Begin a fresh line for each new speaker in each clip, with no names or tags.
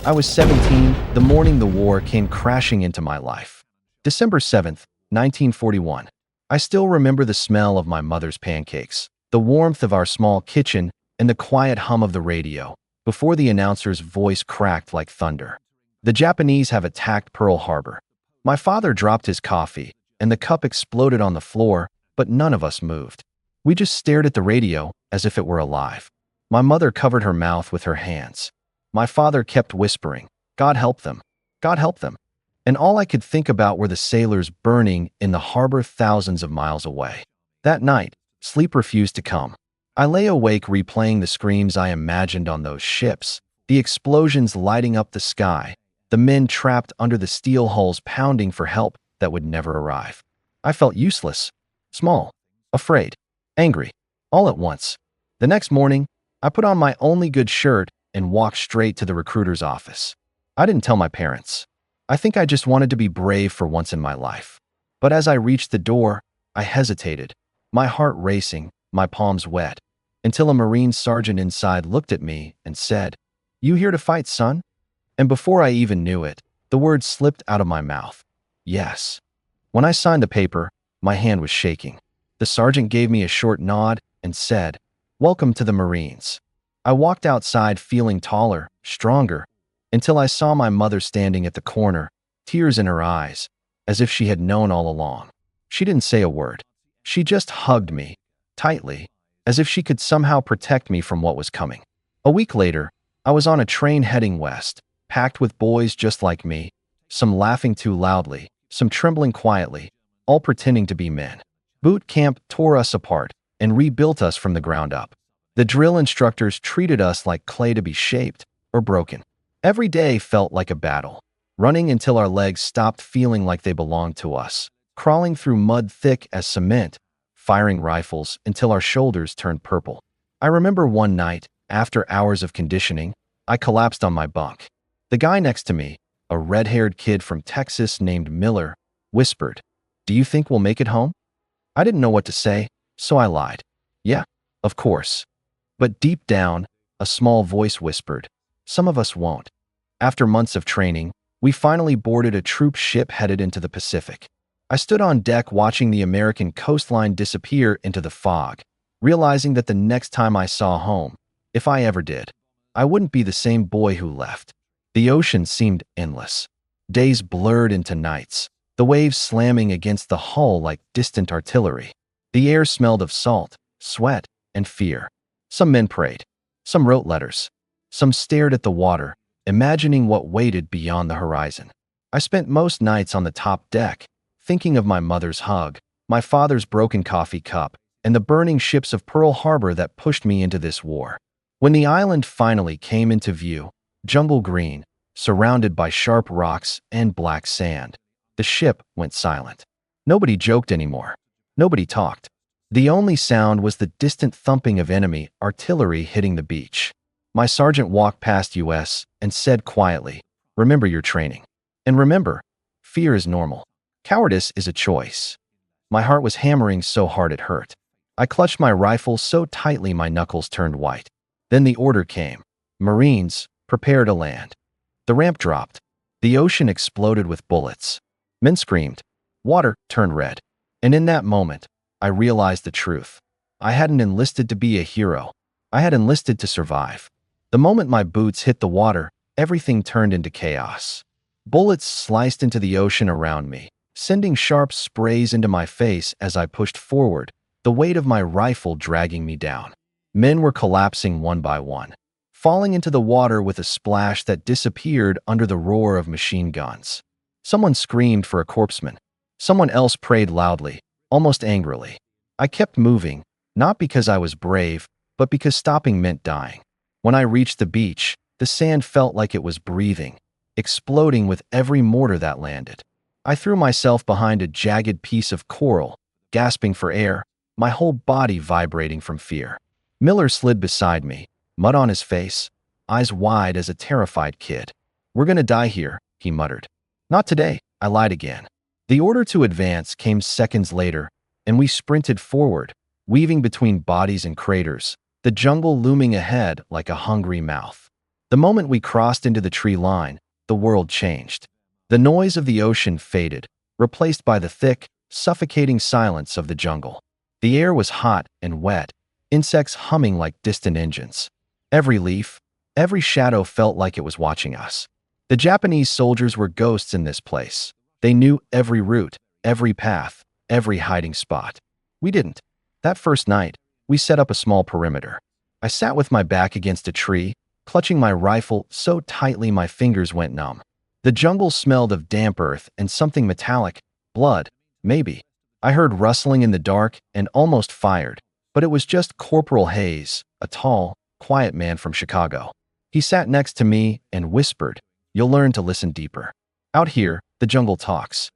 I was 17, the morning the war came crashing into my life. December 7th, 1941. I still remember the smell of my mother's pancakes, the warmth of our small kitchen, and the quiet hum of the radio, before the announcer's voice cracked like thunder. The Japanese have attacked Pearl Harbor. My father dropped his coffee, and the cup exploded on the floor, but none of us moved. We just stared at the radio as if it were alive. My mother covered her mouth with her hands. My father kept whispering, "God help them, God help them." And all I could think about were the sailors burning in the harbor thousands of miles away. That night, sleep refused to come. I lay awake replaying the screams I imagined on those ships, the explosions lighting up the sky, the men trapped under the steel hulls pounding for help that would never arrive. I felt useless, small, afraid, angry, all at once. The next morning, I put on my only good shirt and walked straight to the recruiter's office. I didn't tell my parents. I think I just wanted to be brave for once in my life. But as I reached the door, I hesitated, my heart racing, my palms wet, until a Marine sergeant inside looked at me and said, "You here to fight, son?" And before I even knew it, the words slipped out of my mouth. Yes. When I signed the paper, my hand was shaking. The sergeant gave me a short nod and said, "Welcome to the Marines." I walked outside feeling taller, stronger, until I saw my mother standing at the corner, tears in her eyes, as if she had known all along. She didn't say a word. She just hugged me, tightly, as if she could somehow protect me from what was coming. A week later, I was on a train heading west, packed with boys just like me, some laughing too loudly, some trembling quietly, all pretending to be men. Boot camp tore us apart and rebuilt us from the ground up. The drill instructors treated us like clay to be shaped or broken. Every day felt like a battle, running until our legs stopped feeling like they belonged to us, crawling through mud thick as cement, firing rifles until our shoulders turned purple. I remember one night, after hours of conditioning, I collapsed on my bunk. The guy next to me, a red-haired kid from Texas named Miller, whispered, "Do you think we'll make it home?" I didn't know what to say, so I lied. "Yeah, of course." But deep down, a small voice whispered, "Some of us won't." After months of training, we finally boarded a troop ship headed into the Pacific. I stood on deck watching the American coastline disappear into the fog, realizing that the next time I saw home, if I ever did, I wouldn't be the same boy who left. The ocean seemed endless. Days blurred into nights, the waves slamming against the hull like distant artillery. The air smelled of salt, sweat, and fear. Some men prayed. Some wrote letters. Some stared at the water, imagining what waited beyond the horizon. I spent most nights on the top deck, thinking of my mother's hug, my father's broken coffee cup, and the burning ships of Pearl Harbor that pushed me into this war. When the island finally came into view, jungle green, surrounded by sharp rocks and black sand, the ship went silent. Nobody joked anymore. Nobody talked. The only sound was the distant thumping of enemy artillery hitting the beach. My sergeant walked past us and said quietly, "Remember your training. And remember, fear is normal. Cowardice is a choice." My heart was hammering so hard it hurt. I clutched my rifle so tightly my knuckles turned white. Then the order came. "Marines, prepare to land." The ramp dropped. The ocean exploded with bullets. Men screamed. Water turned red. And in that moment, I realized the truth. I hadn't enlisted to be a hero. I had enlisted to survive. The moment my boots hit the water, everything turned into chaos. Bullets sliced into the ocean around me, sending sharp sprays into my face as I pushed forward, the weight of my rifle dragging me down. Men were collapsing one by one, falling into the water with a splash that disappeared under the roar of machine guns. Someone screamed for a corpsman. Someone else prayed loudly, almost angrily. I kept moving, not because I was brave, but because stopping meant dying. When I reached the beach, the sand felt like it was breathing, exploding with every mortar that landed. I threw myself behind a jagged piece of coral, gasping for air, my whole body vibrating from fear. Miller slid beside me, mud on his face, eyes wide as a terrified kid. "We're gonna die here," he muttered. "Not today," I lied again. The order to advance came seconds later, and we sprinted forward, weaving between bodies and craters, the jungle looming ahead like a hungry mouth. The moment we crossed into the tree line, the world changed. The noise of the ocean faded, replaced by the thick, suffocating silence of the jungle. The air was hot and wet, insects humming like distant engines. Every leaf, every shadow felt like it was watching us. The Japanese soldiers were ghosts in this place. They knew every route, every path, every hiding spot. We didn't. That first night, we set up a small perimeter. I sat with my back against a tree, clutching my rifle so tightly my fingers went numb. The jungle smelled of damp earth and something metallic, blood, maybe. I heard rustling in the dark and almost fired, but it was just Corporal Hayes, a tall, quiet man from Chicago. He sat next to me and whispered, "You'll learn to listen deeper. Out here, the jungle talks."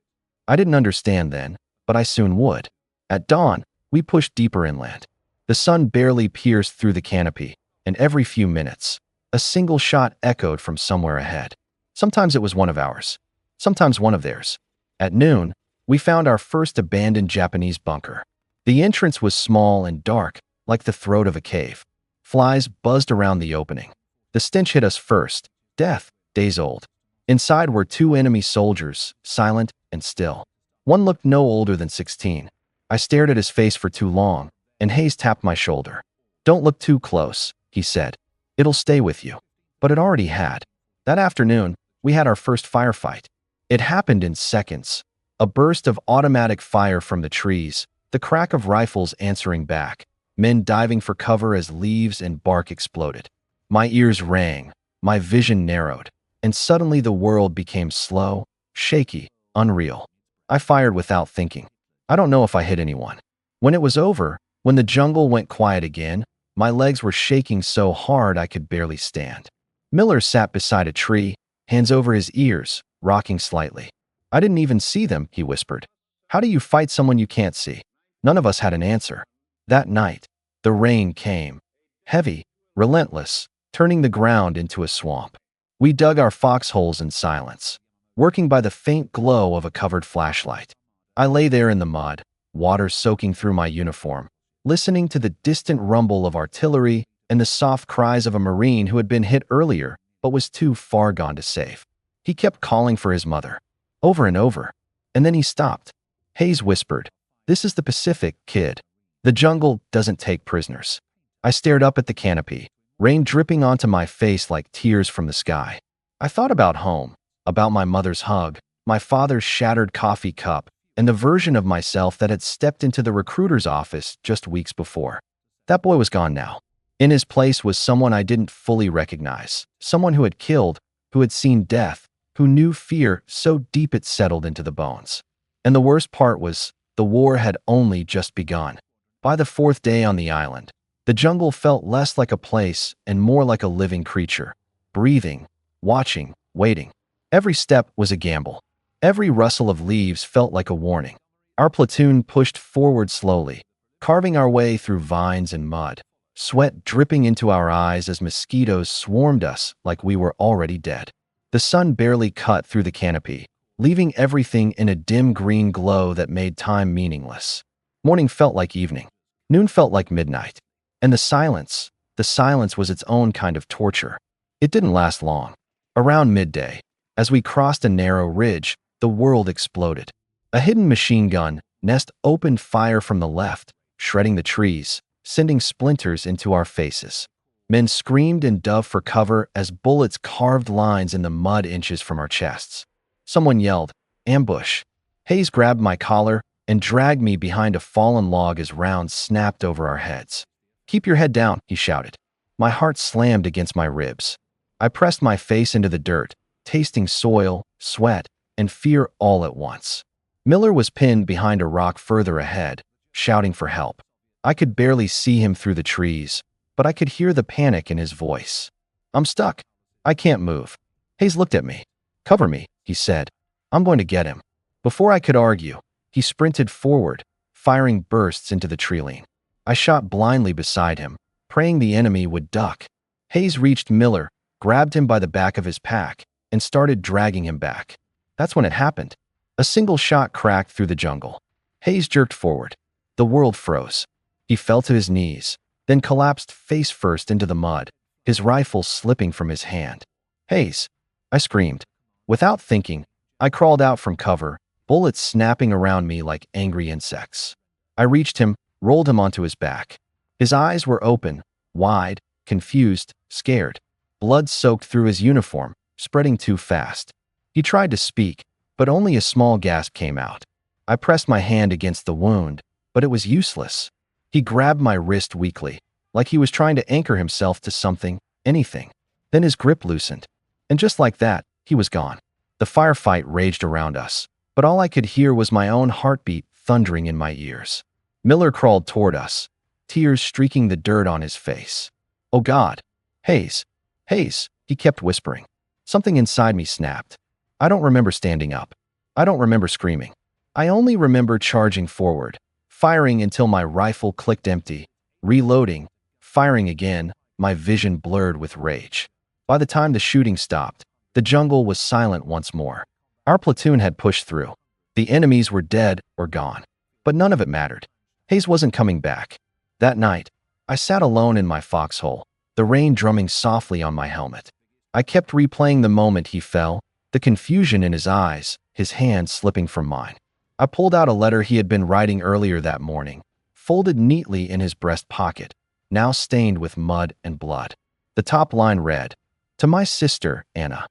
I didn't understand then, but I soon would. At dawn, we pushed deeper inland. The sun barely pierced through the canopy, and every few minutes, a single shot echoed from somewhere ahead. Sometimes it was one of ours, sometimes one of theirs. At noon, we found our first abandoned Japanese bunker. The entrance was small and dark, like the throat of a cave. Flies buzzed around the opening. The stench hit us first, death, days old. Inside were two enemy soldiers, silent and still. One looked no older than 16. I stared at his face for too long, and Hayes tapped my shoulder. "Don't look too close," he said. "It'll stay with you." But it already had. That afternoon, we had our first firefight. It happened in seconds. A burst of automatic fire from the trees, the crack of rifles answering back, men diving for cover as leaves and bark exploded. My ears rang, my vision narrowed, and suddenly the world became slow, shaky, unreal. I fired without thinking. I don't know if I hit anyone. When it was over, when the jungle went quiet again, my legs were shaking so hard I could barely stand. Miller sat beside a tree, hands over his ears, rocking slightly. "I didn't even see them," he whispered. "How do you fight someone you can't see?" None of us had an answer. That night, the rain came. Heavy, relentless, turning the ground into a swamp. We dug our foxholes in silence, working by the faint glow of a covered flashlight. I lay there in the mud, water soaking through my uniform, listening to the distant rumble of artillery and the soft cries of a Marine who had been hit earlier but was too far gone to save. He kept calling for his mother, over and over, and then he stopped. Hayes whispered, "This is the Pacific, kid. The jungle doesn't take prisoners." I stared up at the canopy, rain dripping onto my face like tears from the sky. I thought about home, about my mother's hug, my father's shattered coffee cup, and the version of myself that had stepped into the recruiter's office just weeks before. That boy was gone now. In his place was someone I didn't fully recognize, someone who had killed, who had seen death, who knew fear so deep it settled into the bones. And the worst part was, the war had only just begun. By the fourth day on the island, the jungle felt less like a place and more like a living creature, breathing, watching, waiting. Every step was a gamble. Every rustle of leaves felt like a warning. Our platoon pushed forward slowly, carving our way through vines and mud, sweat dripping into our eyes as mosquitoes swarmed us like we were already dead. The sun barely cut through the canopy, leaving everything in a dim green glow that made time meaningless. Morning felt like evening. Noon felt like midnight. And the silence was its own kind of torture. It didn't last long. Around midday, as we crossed a narrow ridge, the world exploded. A hidden machine gun nest opened fire from the left, shredding the trees, sending splinters into our faces. Men screamed and dove for cover as bullets carved lines in the mud inches from our chests. Someone yelled, "Ambush!" Hayes grabbed my collar and dragged me behind a fallen log as rounds snapped over our heads. "Keep your head down," he shouted. My heart slammed against my ribs. I pressed my face into the dirt, tasting soil, sweat, and fear all at once. Miller was pinned behind a rock further ahead, shouting for help. I could barely see him through the trees, but I could hear the panic in his voice. "I'm stuck. I can't move." Hayes looked at me. "Cover me," he said. "I'm going to get him." Before I could argue, he sprinted forward, firing bursts into the tree-line. I shot blindly beside him, praying the enemy would duck. Hayes reached Miller, grabbed him by the back of his pack, and started dragging him back. That's when it happened. A single shot cracked through the jungle. Hayes jerked forward. The world froze. He fell to his knees, then collapsed face first into the mud, his rifle slipping from his hand. "Hayes!" I screamed. Without thinking, I crawled out from cover, bullets snapping around me like angry insects. I reached him, rolled him onto his back. His eyes were open, wide, confused, scared. Blood soaked through his uniform, spreading too fast. He tried to speak, but only a small gasp came out. I pressed my hand against the wound, but it was useless. He grabbed my wrist weakly, like he was trying to anchor himself to something, anything. Then his grip loosened. And just like that, he was gone. The firefight raged around us, but all I could hear was my own heartbeat thundering in my ears. Miller crawled toward us, tears streaking the dirt on his face. "Oh God! Hayes! Hayes!" he kept whispering. Something inside me snapped. I don't remember standing up. I don't remember screaming. I only remember charging forward, firing until my rifle clicked empty, reloading, firing again, my vision blurred with rage. By the time the shooting stopped, the jungle was silent once more. Our platoon had pushed through. The enemies were dead or gone. But none of it mattered. Hayes wasn't coming back. That night, I sat alone in my foxhole, the rain drumming softly on my helmet. I kept replaying the moment he fell, the confusion in his eyes, his hand slipping from mine. I pulled out a letter he had been writing earlier that morning, folded neatly in his breast pocket, now stained with mud and blood. The top line read, "To my sister, Anna."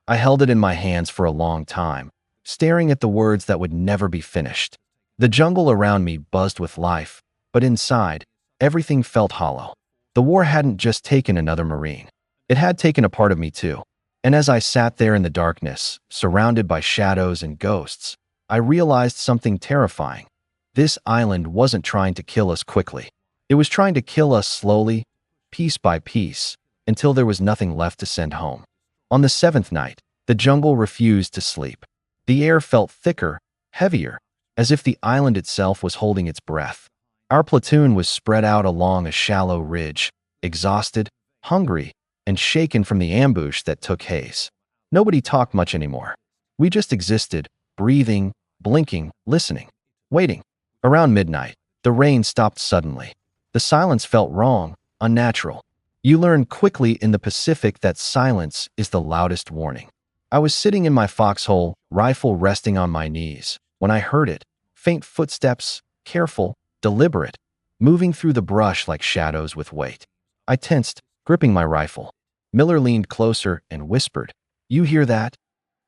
I held it in my hands for a long time, staring at the words that would never be finished. The jungle around me buzzed with life, but inside, everything felt hollow. The war hadn't just taken another Marine. It had taken a part of me too. And as I sat there in the darkness, surrounded by shadows and ghosts, I realized something terrifying. This island wasn't trying to kill us quickly. It was trying to kill us slowly, piece by piece, until there was nothing left to send home. On the seventh night, the jungle refused to sleep. The air felt thicker, heavier, as if the island itself was holding its breath. Our platoon was spread out along a shallow ridge, exhausted, hungry, and shaken from the ambush that took Hayes. Nobody talked much anymore. We just existed, breathing, blinking, listening, waiting. Around midnight, the rain stopped suddenly. The silence felt wrong, unnatural. You learn quickly in the Pacific that silence is the loudest warning. I was sitting in my foxhole, rifle resting on my knees, when I heard it. Faint footsteps, careful, deliberate, moving through the brush like shadows with weight. I tensed, gripping my rifle. Miller leaned closer and whispered, "You hear that?"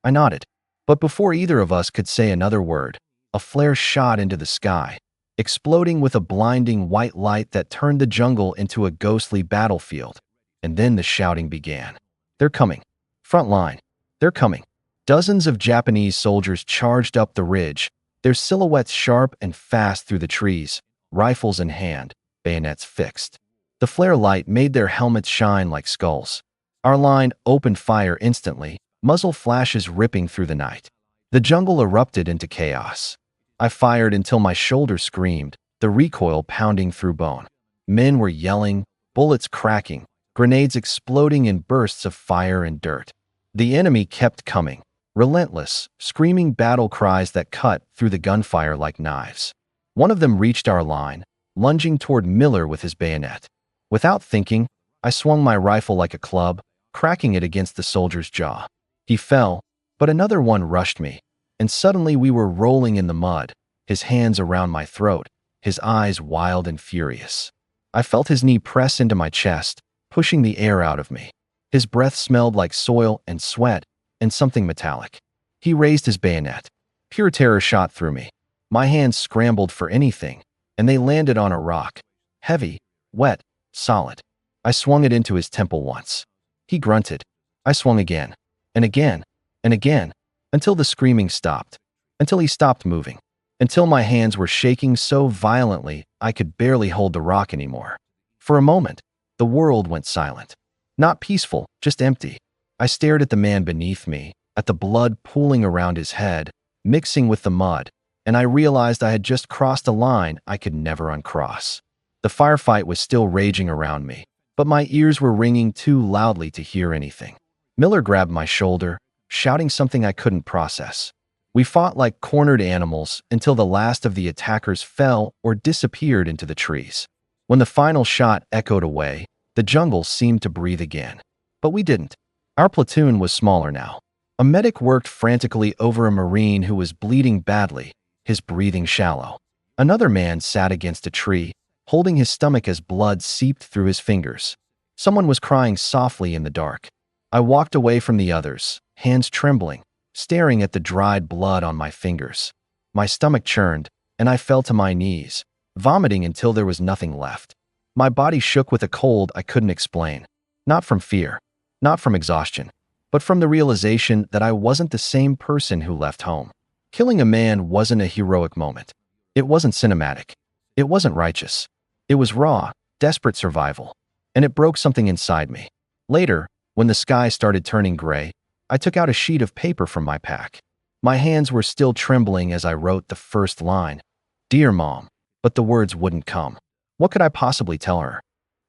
I nodded. But before either of us could say another word, a flare shot into the sky, exploding with a blinding white light that turned the jungle into a ghostly battlefield. And then the shouting began. "They're coming. Front line. They're coming." Dozens of Japanese soldiers charged up the ridge, their silhouettes sharp and fast through the trees, rifles in hand, bayonets fixed. The flare light made their helmets shine like skulls. Our line opened fire instantly, muzzle flashes ripping through the night. The jungle erupted into chaos. I fired until my shoulder screamed, the recoil pounding through bone. Men were yelling, bullets cracking, grenades exploding in bursts of fire and dirt. The enemy kept coming, relentless, screaming battle cries that cut through the gunfire like knives. One of them reached our line, lunging toward Miller with his bayonet. Without thinking, I swung my rifle like a club, cracking it against the soldier's jaw. He fell, but another one rushed me, and suddenly we were rolling in the mud, his hands around my throat, his eyes wild and furious. I felt his knee press into my chest, pushing the air out of me. His breath smelled like soil and sweat and something metallic. He raised his bayonet. Pure terror shot through me. My hands scrambled for anything, and they landed on a rock. Heavy, wet, solid. I swung it into his temple once. He grunted. I swung again, and again, and again, until the screaming stopped, until he stopped moving, until my hands were shaking so violently I could barely hold the rock anymore. For a moment, the world went silent. Not peaceful, just empty. I stared at the man beneath me, at the blood pooling around his head, mixing with the mud, and I realized I had just crossed a line I could never uncross. The firefight was still raging around me, but my ears were ringing too loudly to hear anything. Miller grabbed my shoulder, shouting something I couldn't process. We fought like cornered animals until the last of the attackers fell or disappeared into the trees. When the final shot echoed away, The jungle seemed to breathe again. But we didn't. Our platoon was smaller now. A medic worked frantically over a Marine who was bleeding badly, his breathing shallow. Another man sat against a tree, holding his stomach as blood seeped through his fingers. Someone was crying softly in the dark. I walked away from the others, hands trembling, staring at the dried blood on my fingers. My stomach churned, and I fell to my knees, vomiting until there was nothing left. My body shook with a cold I couldn't explain. Not from fear, not from exhaustion, but from the realization that I wasn't the same person who left home. Killing a man wasn't a heroic moment. It wasn't cinematic. It wasn't righteous. It was raw, desperate survival. And it broke something inside me. Later, when the sky started turning gray, I took out a sheet of paper from my pack. My hands were still trembling as I wrote the first line. Dear Mom. But the words wouldn't come. What could I possibly tell her?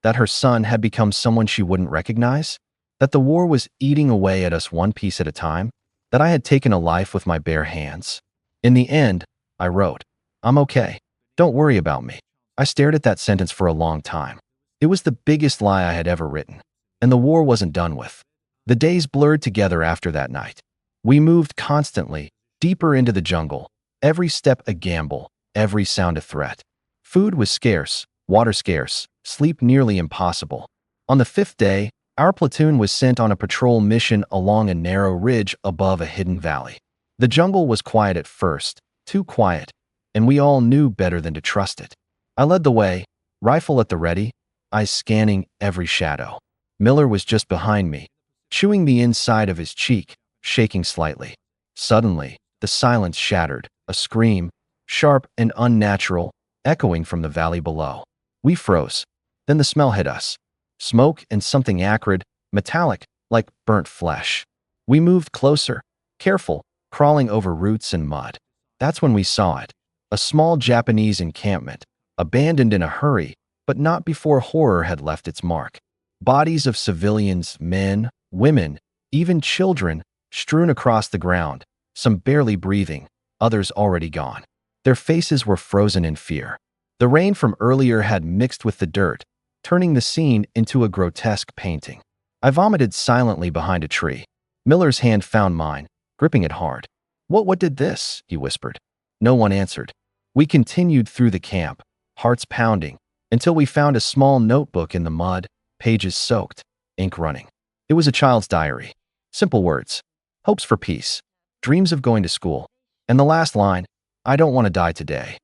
That her son had become someone she wouldn't recognize? That the war was eating away at us one piece at a time? That I had taken a life with my bare hands? In the end, I wrote, I'm okay. Don't worry about me. I stared at that sentence for a long time. It was the biggest lie I had ever written. And the war wasn't done with. The days blurred together after that night. We moved constantly, deeper into the jungle, every step a gamble, every sound a threat. Food was scarce, water scarce, sleep nearly impossible. On the 5th day, our platoon was sent on a patrol mission along a narrow ridge above a hidden valley. The jungle was quiet at first, too quiet, and we all knew better than to trust it. I led the way, rifle at the ready, eyes scanning every shadow. Miller was just behind me, chewing the inside of his cheek, shaking slightly. Suddenly, the silence shattered, a scream, sharp and unnatural, echoing from the valley below. We froze. Then the smell hit us. Smoke and something acrid, metallic, like burnt flesh. We moved closer, careful, crawling over roots and mud. That's when we saw it. A small Japanese encampment, abandoned in a hurry, but not before horror had left its mark. Bodies of civilians, men, women, even children, strewn across the ground, some barely breathing, others already gone. Their faces were frozen in fear. The rain from earlier had mixed with the dirt, turning the scene into a grotesque painting. I vomited silently behind a tree. Miller's hand found mine, gripping it hard. What did this?" he whispered. No one answered. We continued through the camp, hearts pounding, until we found a small notebook in the mud, pages soaked, ink running. It was a child's diary. Simple words. Hopes for peace. Dreams of going to school. And the last line, I don't want to die today.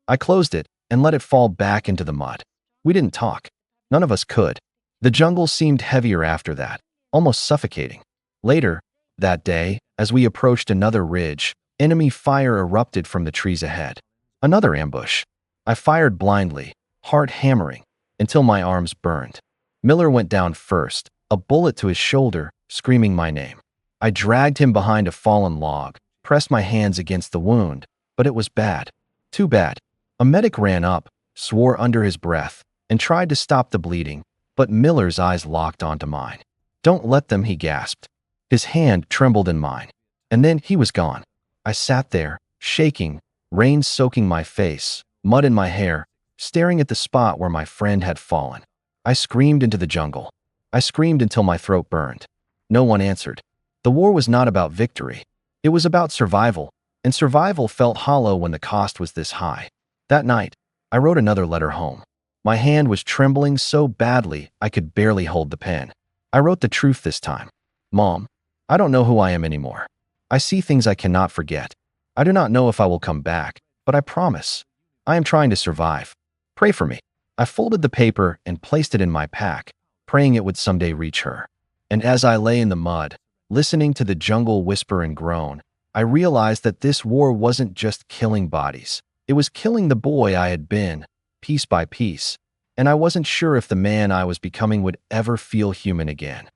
I closed it and let it fall back into the mud. We didn't talk. None of us could. The jungle seemed heavier after that, almost suffocating. Later, that day, as we approached another ridge, enemy fire erupted from the trees ahead. Another ambush. I fired blindly, heart hammering, until my arms burned. Miller went down first, a bullet to his shoulder, screaming my name. I dragged him behind a fallen log, pressed my hands against the wound, but it was bad. Too bad. A medic ran up, swore under his breath, and tried to stop the bleeding, but Miller's eyes locked onto mine. Don't let them, he gasped. His hand trembled in mine. And then he was gone. I sat there, shaking, rain soaking my face, mud in my hair, staring at the spot where my friend had fallen. I screamed into the jungle. I screamed until my throat burned. No one answered. The war was not about victory. It was about survival, and survival felt hollow when the cost was this high. That night, I wrote another letter home. My hand was trembling so badly I could barely hold the pen. I wrote the truth this time. Mom, I don't know who I am anymore. I see things I cannot forget. I do not know if I will come back, but I promise. I am trying to survive. Pray for me. I folded the paper and placed it in my pack, praying it would someday reach her. And as I lay in the mud, listening to the jungle whisper and groan, I realized that this war wasn't just killing bodies. It was killing the boy I had been, piece by piece, and I wasn't sure if the man I was becoming would ever feel human again.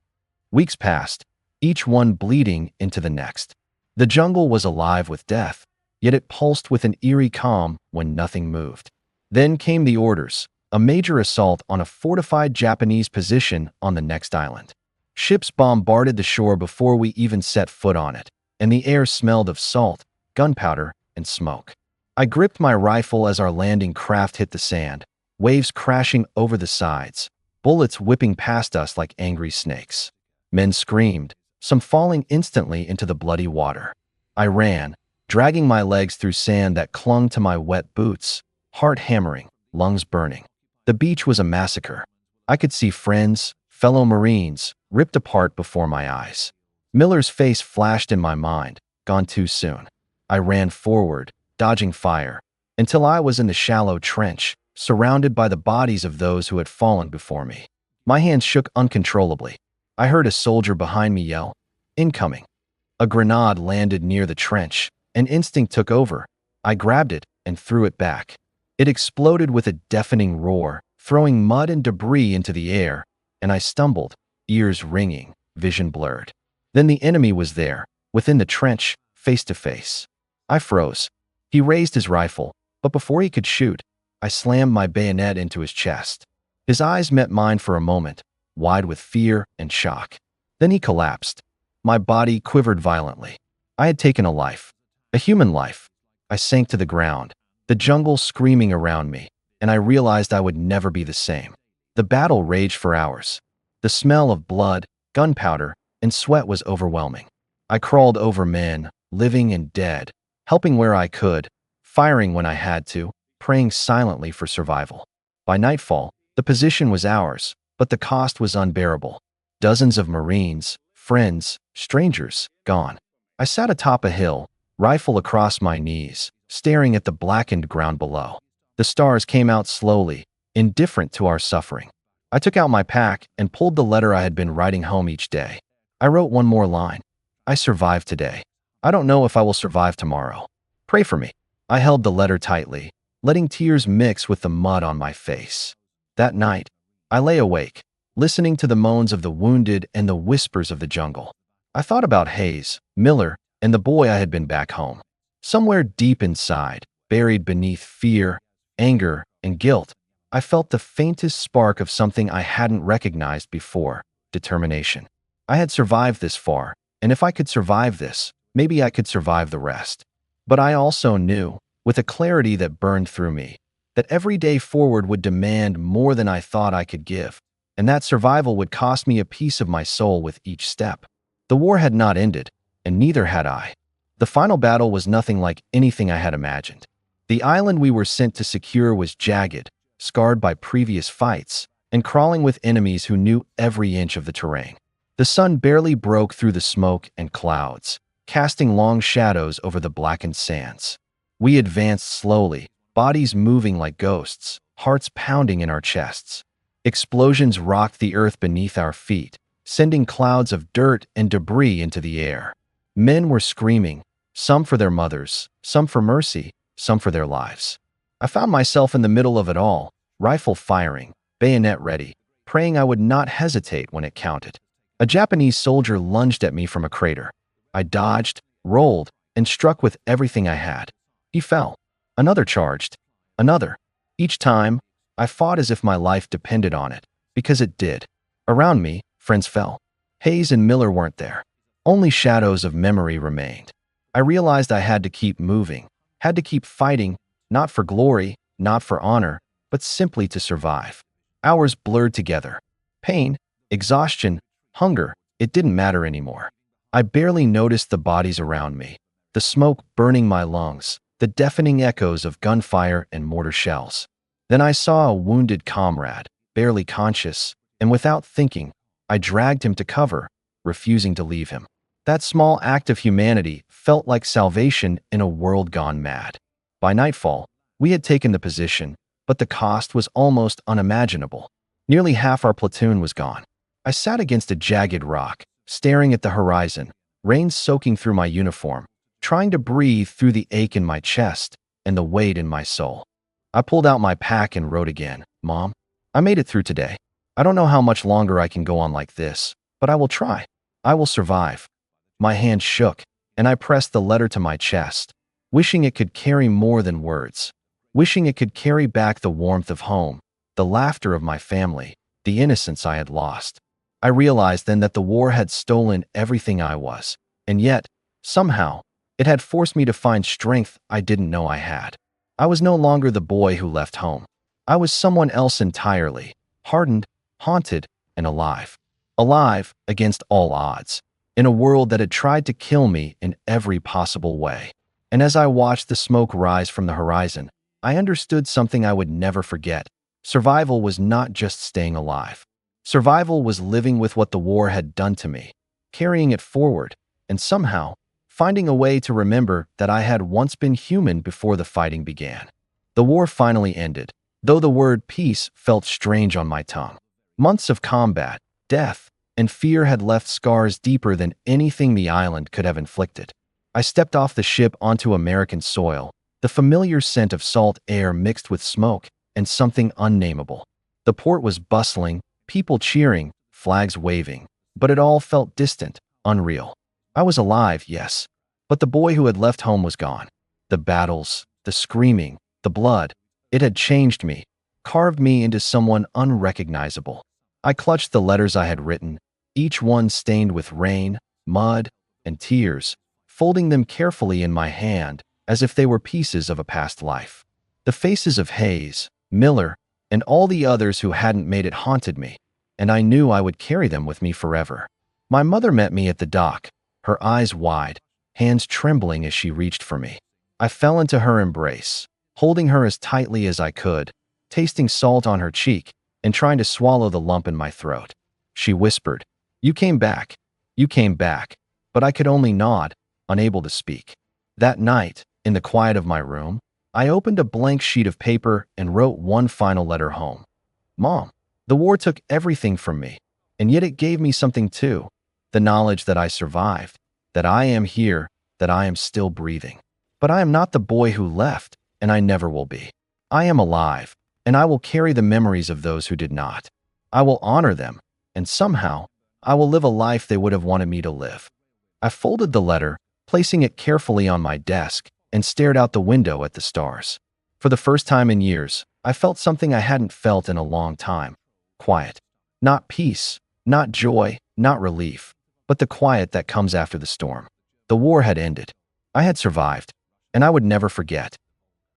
Weeks passed, each one bleeding into the next. The jungle was alive with death, yet it pulsed with an eerie calm when nothing moved. Then came the orders, a major assault on a fortified Japanese position on the next island. Ships bombarded the shore before we even set foot on it, and the air smelled of salt, gunpowder, and smoke. I gripped my rifle as our landing craft hit the sand, waves crashing over the sides, bullets whipping past us like angry snakes. Men screamed, some falling instantly into the bloody water. I ran, dragging my legs through sand that clung to my wet boots, heart hammering, lungs burning. The beach was a massacre. I could see friends, fellow Marines, ripped apart before my eyes. Miller's face flashed in my mind, gone too soon. I ran forward, dodging fire, until I was in the shallow trench, surrounded by the bodies of those who had fallen before me. My hands shook uncontrollably. I heard a soldier behind me yell, "Incoming!" A grenade landed near the trench, and instinct took over. I grabbed it and threw it back. It exploded with a deafening roar, throwing mud and debris into the air, and I stumbled, ears ringing, vision blurred. Then the enemy was there, within the trench, face to face. I froze. He raised his rifle, but before he could shoot, I slammed my bayonet into his chest. His eyes met mine for a moment, wide with fear and shock. Then he collapsed. My body quivered violently. I had taken a life, a human life. I sank to the ground, the jungle screaming around me, and I realized I would never be the same. The battle raged for hours. The smell of blood, gunpowder, and sweat was overwhelming. I crawled over men, living and dead, helping where I could, firing when I had to, praying silently for survival. By nightfall, the position was ours, but the cost was unbearable. Dozens of Marines, friends, strangers, gone. I sat atop a hill, rifle across my knees, staring at the blackened ground below. The stars came out slowly, indifferent to our suffering. I took out my pack and pulled the letter I had been writing home each day. I wrote one more line. I survived today. I don't know if I will survive tomorrow. Pray for me. I held the letter tightly, letting tears mix with the mud on my face. That night, I lay awake, listening to the moans of the wounded and the whispers of the jungle. I thought about Hayes, Miller, and the boy I had been back home. Somewhere deep inside, buried beneath fear, anger, and guilt, I felt the faintest spark of something I hadn't recognized before: determination. I had survived this far, and if I could survive this, maybe I could survive the rest. But I also knew, with a clarity that burned through me, that every day forward would demand more than I thought I could give, and that survival would cost me a piece of my soul with each step. The war had not ended, and neither had I. The final battle was nothing like anything I had imagined. The island we were sent to secure was jagged, scarred by previous fights, and crawling with enemies who knew every inch of the terrain. The sun barely broke through the smoke and clouds, casting long shadows over the blackened sands. We advanced slowly, bodies moving like ghosts, hearts pounding in our chests. Explosions rocked the earth beneath our feet, sending clouds of dirt and debris into the air. Men were screaming, some for their mothers, some for mercy, some for their lives. I found myself in the middle of it all, rifle firing, bayonet ready, praying I would not hesitate when it counted. A Japanese soldier lunged at me from a crater. I dodged, rolled, and struck with everything I had. He fell. Another charged. Another. Each time, I fought as if my life depended on it, because it did. Around me, friends fell. Hayes and Miller weren't there. Only shadows of memory remained. I realized I had to keep moving, had to keep fighting, not for glory, not for honor, but simply to survive. Hours blurred together. Pain, exhaustion, hunger, it didn't matter anymore. I barely noticed the bodies around me, the smoke burning my lungs, the deafening echoes of gunfire and mortar shells. Then I saw a wounded comrade, barely conscious, and without thinking, I dragged him to cover, refusing to leave him. That small act of humanity felt like salvation in a world gone mad. By nightfall, we had taken the position, but the cost was almost unimaginable. Nearly half our platoon was gone. I sat against a jagged rock, staring at the horizon, rain soaking through my uniform, trying to breathe through the ache in my chest and the weight in my soul. I pulled out my pack and wrote again, "Mom, I made it through today. I don't know how much longer I can go on like this, but I will try. I will survive." My hand shook, and I pressed the letter to my chest, wishing it could carry more than words, wishing it could carry back the warmth of home, the laughter of my family, the innocence I had lost. I realized then that the war had stolen everything I was, and yet, somehow, it had forced me to find strength I didn't know I had. I was no longer the boy who left home. I was someone else entirely, hardened, haunted, and alive. Alive against all odds, in a world that had tried to kill me in every possible way. And as I watched the smoke rise from the horizon, I understood something I would never forget. Survival was not just staying alive. Survival was living with what the war had done to me, carrying it forward, and somehow finding a way to remember that I had once been human before the fighting began. The war finally ended, though the word peace felt strange on my tongue. Months of combat, death, and fear had left scars deeper than anything the island could have inflicted. I stepped off the ship onto American soil, the familiar scent of salt air mixed with smoke and something unnameable. The port was bustling, people cheering, flags waving, but it all felt distant, unreal. I was alive, yes, but the boy who had left home was gone. The battles, the screaming, the blood, it had changed me, carved me into someone unrecognizable. I clutched the letters I had written, each one stained with rain, mud, and tears, folding them carefully in my hand as if they were pieces of a past life. The faces of Hayes, Miller, and all the others who hadn't made it haunted me, and I knew I would carry them with me forever. My mother met me at the dock, her eyes wide, hands trembling as she reached for me. I fell into her embrace, holding her as tightly as I could, tasting salt on her cheek and trying to swallow the lump in my throat. She whispered, "You came back. You came back." But I could only nod, unable to speak. That night, in the quiet of my room, I opened a blank sheet of paper and wrote one final letter home. Mom, the war took everything from me, and yet it gave me something too. The knowledge that I survived, that I am here, that I am still breathing. But I am not the boy who left, and I never will be. I am alive, and I will carry the memories of those who did not. I will honor them, and somehow, I will live a life they would have wanted me to live. I folded the letter, placing it carefully on my desk, and stared out the window at the stars. For the first time in years, I felt something I hadn't felt in a long time. Quiet. Not peace, not joy, not relief, but the quiet that comes after the storm. The war had ended. I had survived, and I would never forget.